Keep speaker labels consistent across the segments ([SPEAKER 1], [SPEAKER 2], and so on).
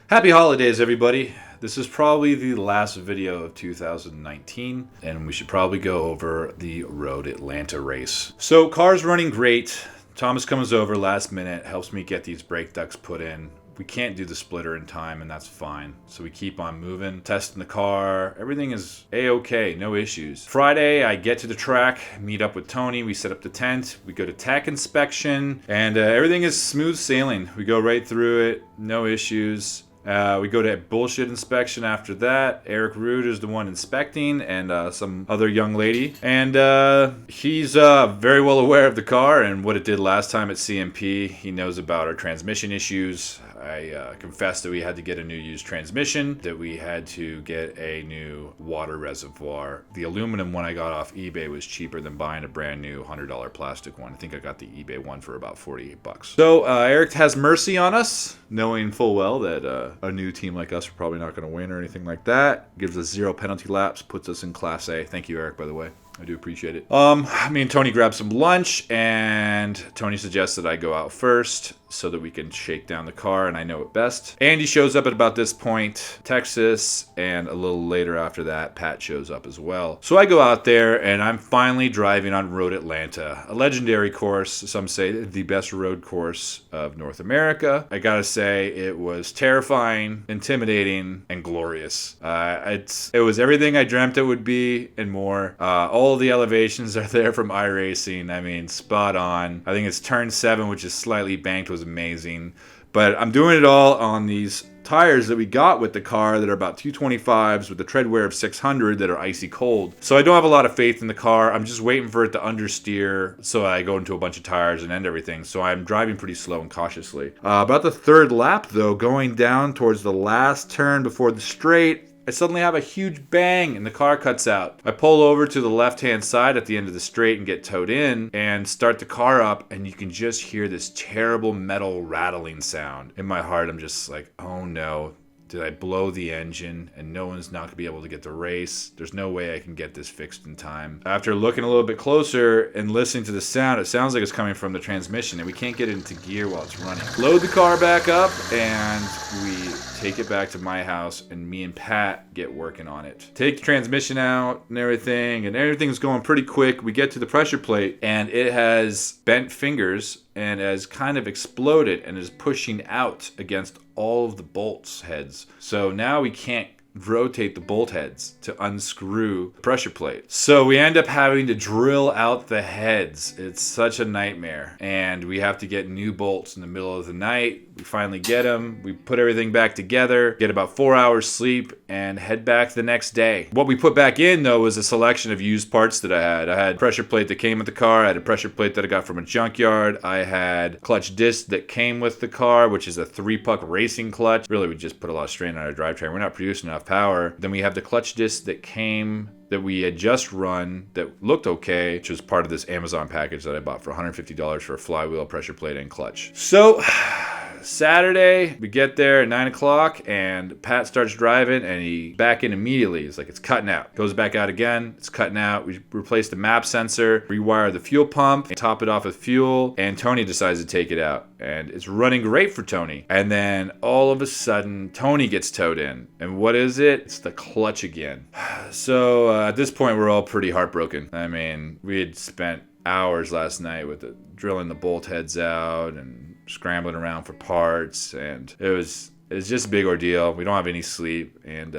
[SPEAKER 1] Happy holidays, everybody. This is probably the last video of 2019, and we should probably go over the Road Atlanta race. So, car's running great. Thomas comes over last minute, helps me get these brake ducts put in. We can't do the splitter in time, and that's fine. So we keep on moving, testing the car. Everything is A-okay, no issues. Friday, I get to the track, meet up with Tony. We set up the tent. We go to tech inspection, and everything is smooth sailing. We go right through it, no issues. We go to bullshit inspection after that. Eric Root is the one inspecting, and some other young lady. And he's very well aware of the car and what it did last time at CMP. He knows about our transmission issues. I confessed that we had to get a new used transmission, that we had to get a new water reservoir. The aluminum one I got off eBay was cheaper than buying a brand new $100 plastic one. I think I got the eBay one for about 48 bucks. So Eric has mercy on us, knowing full well that a new team like us are probably not going to win or anything like that. Gives us 0 penalty laps, puts us in Class A. Thank you, Eric, by the way. I do appreciate it. Me and Tony grabbed some lunch, and Tony suggests that I go out first so that we can shake down the car, and I know it best. Andy shows up at about this point, Texas, and a little later after that, Pat shows up as well. So I go out there, and I'm finally driving on Road Atlanta, a legendary course. Some say the best road course of North America. I gotta say, it was terrifying, intimidating, and glorious. It was everything I dreamt it would be and more. All the elevations are there from iRacing. I mean, spot on. I think it's turn 7, which is slightly banked, was amazing. But I'm doing it all on these tires that we got with the car that are about 225s with the tread wear of 600 that are icy cold. So I don't have a lot of faith in the car. I'm just waiting for it to understeer so I go into a bunch of tires and end everything. So I'm driving pretty slow and cautiously. About the third lap, though, going down towards the last turn before the straight, I suddenly have a huge bang and the car cuts out. I pull over to the left-hand side at the end of the straight and get towed in and start the car up, and you can just hear this terrible metal rattling sound. In my heart, I'm just like, oh no. Did I blow the engine and no one's not going to be able to get the race? There's no way I can get this fixed in time. After looking a little bit closer and listening to the sound, it sounds like it's coming from the transmission and we can't get it into gear while it's running. Load the car back up and we take it back to my house and me and Pat get working on it. Take the transmission out and everything's going pretty quick. We get to the pressure plate and it has bent fingers and has kind of exploded and is pushing out against all of the bolts heads. So now we can't rotate the bolt heads to unscrew the pressure plate. So we end up having to drill out the heads. It's such a nightmare. And we have to get new bolts in the middle of the night. We finally get them. We put everything back together, get about 4 hours sleep, and head back the next day. What we put back in, though, was a selection of used parts that I had. I had a pressure plate that came with the car. I had a pressure plate that I got from a junkyard. I had clutch disc that came with the car, which is a 3-puck racing clutch. Really, we just put a lot of strain on our drivetrain. We're not producing enough power. Then we have the clutch disc that we had just run that looked okay, which was part of this Amazon package that I bought for $150 for a flywheel, pressure plate, and clutch. So Saturday, we get there at 9 o'clock and Pat starts driving and he back in immediately. It's like it's cutting out. Goes back out again. It's cutting out. We replace the map sensor, rewire the fuel pump, top it off with fuel, and Tony decides to take it out. And it's running great for Tony. And then all of a sudden, Tony gets towed in. And what is it? It's the clutch again. So at this point, we're all pretty heartbroken. I mean, we had spent hours last night with drilling the bolt heads out and scrambling around for parts, and it was just a big ordeal. We don't have any sleep, and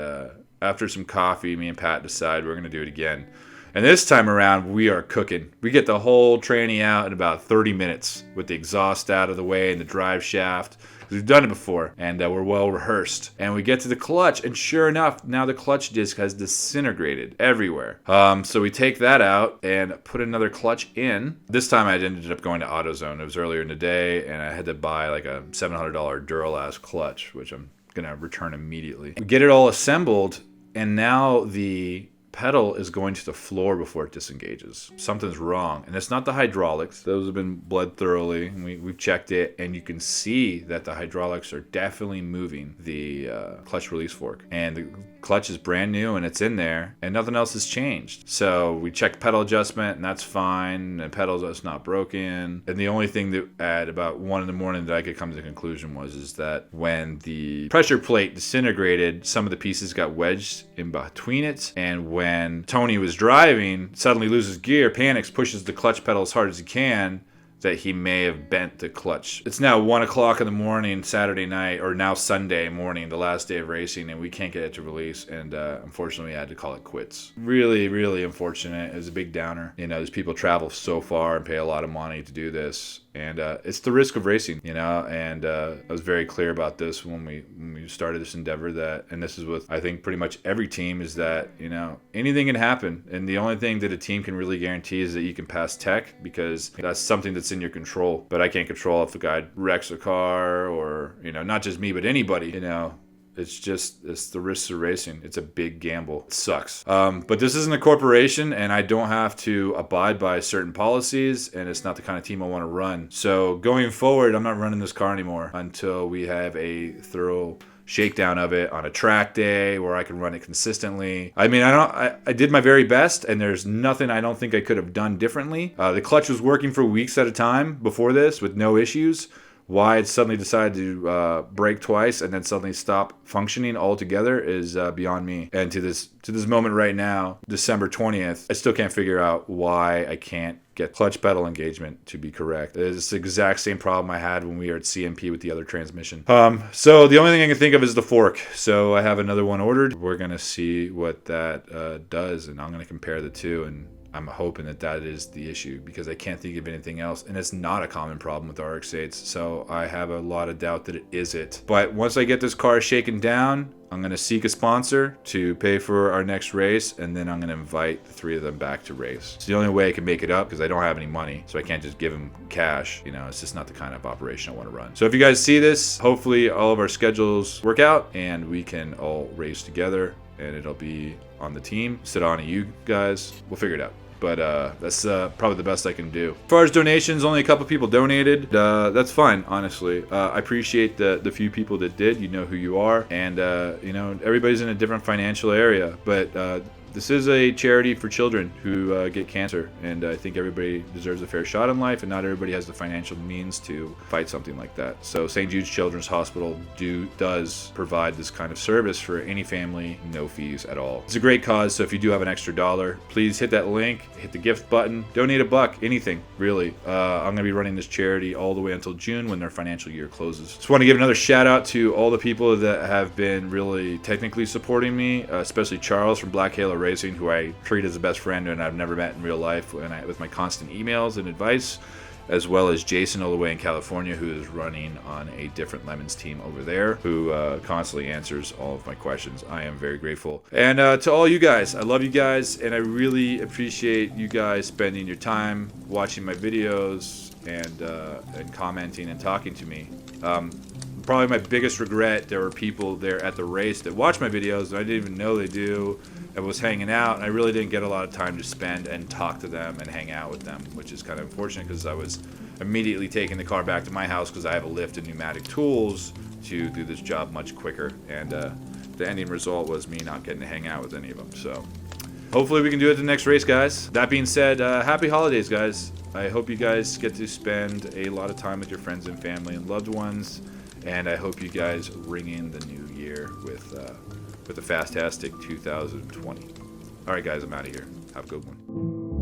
[SPEAKER 1] after some coffee, me and Pat decide we're gonna do it again. And this time around, we are cooking. We get the whole tranny out in about 30 minutes with the exhaust out of the way and the drive shaft. We've done it before, and we're well rehearsed. And we get to the clutch, and sure enough, now the clutch disc has disintegrated everywhere. So we take that out and put another clutch in. This time I ended up going to AutoZone. It was earlier in the day, and I had to buy like a $700 Duralast clutch, which I'm going to return immediately. We get it all assembled, and now the pedal is going to the floor before it disengages. Something's wrong, and it's not the hydraulics. Those have been bled thoroughly, and we've checked it, and you can see that the hydraulics are definitely moving the clutch release fork, and the clutch is brand new and it's in there, and nothing else has changed. So we checked pedal adjustment, and that's fine, and pedals is not broken. And the only thing that at about 1 in the morning that I could come to the conclusion is that when the pressure plate disintegrated, some of the pieces got wedged in between it, and when Tony was driving, suddenly loses gear, panics, pushes the clutch pedal as hard as he can, that he may have bent the clutch. It's now 1 o'clock in the morning, Saturday night, or now Sunday morning, the last day of racing, and we can't get it to release, and unfortunately I had to call it quits. Really, really unfortunate. It was a big downer. You know, these people travel so far and pay a lot of money to do this, and it's the risk of racing, you know, and I was very clear about this when we started this endeavor, that, and this is with, I think, pretty much every team, is that, you know, anything can happen, and the only thing that a team can really guarantee is that you can pass tech, because that's something that's in your control. But I can't control if the guy wrecks a car, or, you know, not just me, but anybody, you know. It's the risks of racing. It's a big gamble. It sucks. But this isn't a corporation, and I don't have to abide by certain policies, and it's not the kind of team I want to run. So going forward, I'm not running this car anymore until we have a thorough shakedown of it on a track day where I can run it consistently. I mean, I did my very best, and there's nothing I don't think I could have done differently. The clutch was working for weeks at a time before this with no issues. Why it suddenly decided to brake twice and then suddenly stop functioning altogether is beyond me. And to this moment right now, December 20th, I still can't figure out why I can't get clutch pedal engagement to be correct. It's the exact same problem I had when we were at CMP with the other transmission. So the only thing I can think of is the fork. So I have another one ordered. We're gonna see what that does, and I'm gonna compare the two, and I'm hoping that is the issue, because I can't think of anything else, and it's not a common problem with RX8s, so I have a lot of doubt that it is it. But once I get this car shaken down, I'm going to seek a sponsor to pay for our next race, and then I'm going to invite the 3 of them back to race. It's the only way I can make it up, because I don't have any money, so I can't just give them cash. You know, it's just not the kind of operation I want to run. So if you guys see this, hopefully all of our schedules work out, and we can all race together, and it'll be on the team. Sit on you guys. We'll figure it out. But that's probably the best I can do. As far as donations, only a couple people donated. That's fine, honestly. I appreciate the few people that did. You know who you are. And, you know, everybody's in a different financial area. But this is a charity for children who get cancer. And I think everybody deserves a fair shot in life. And not everybody has the financial means to fight something like that. So St. Jude's Children's Hospital does provide this kind of service for any family, no fees at all. It's a great cause, so if you do have an extra $1, please hit that link, hit the gift button, donate $1, anything, really. I'm going to be running this charity all the way until June when their financial year closes. Just want to give another shout out to all the people that have been really technically supporting me, especially Charles from Black Halo Racing, who I treat as a best friend and I've never met in real life, with my constant emails and advice, as well as Jason all the way in California, who is running on a different Lemons team over there, who constantly answers all of my questions. I am very grateful. And to all you guys, I love you guys, and I really appreciate you guys spending your time watching my videos and commenting and talking to me. Probably my biggest regret, there were people there at the race that watched my videos and I didn't even know they do, and was hanging out, and I really didn't get a lot of time to spend and talk to them and hang out with them, which is kind of unfortunate, because I was immediately taking the car back to my house because I have a lift and pneumatic tools to do this job much quicker, and the ending result was me not getting to hang out with any of them. So hopefully we can do it the next race, guys. That being said, happy holidays, guys. I hope you guys get to spend a lot of time with your friends and family and loved ones. And I hope you guys ring in the new year with a fantastic 2020. All right, guys, I'm out of here. Have a good one.